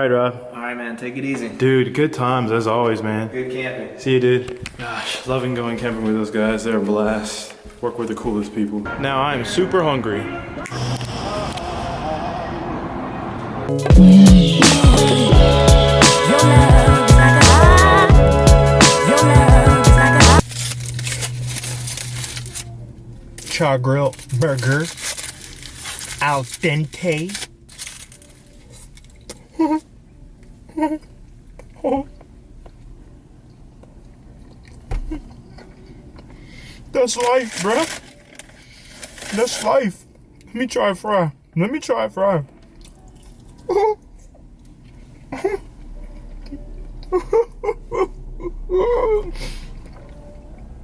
right, Rob. All right, man. Take it easy. Dude, good times as always, man. Good camping. See you, dude. Gosh, loving going camping with those guys. They're a blast. Work with the coolest people. Now I'm super hungry. Char grill burger, al dente. That's life, bruh. That's life. Let me try a fry. Let me try a fry.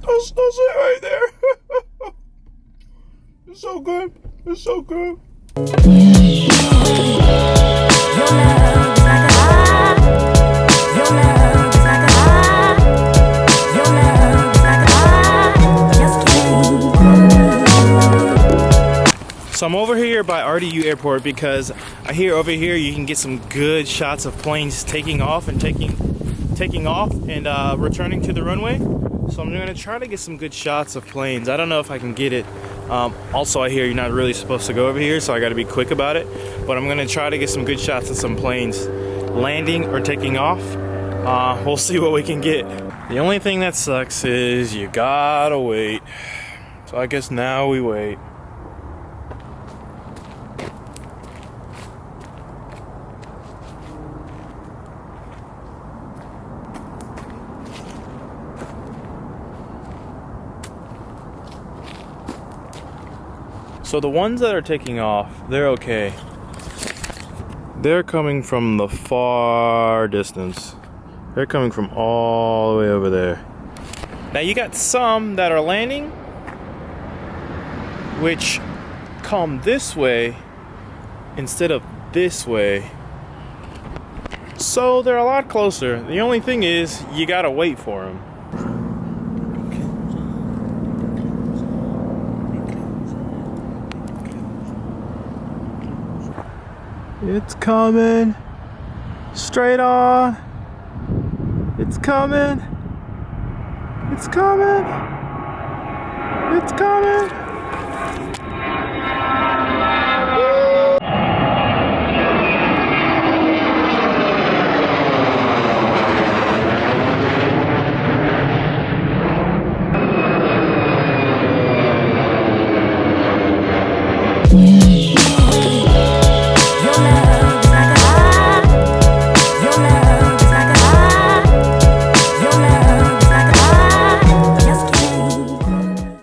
That's it right there. It's so good. It's so good. So I'm over here by RDU Airport because I hear over here you can get some good shots of planes taking off and returning to the runway. So I'm gonna try to get some good shots of planes. I don't know if I can get it. Also, I hear you're not really supposed to go over here, so I gotta be quick about it. But I'm gonna try to get some good shots of some planes landing or taking off. We'll see what we can get. The only thing that sucks is you gotta wait. So I guess now we wait. So the ones that are taking off, they're okay. They're coming from the far distance. They're coming from all the way over there. Now you got some that are landing, which come this way instead of this way. So they're a lot closer. The only thing is, you gotta wait for them. It's coming. Straight on. It's coming. It's coming. It's coming. Yeah.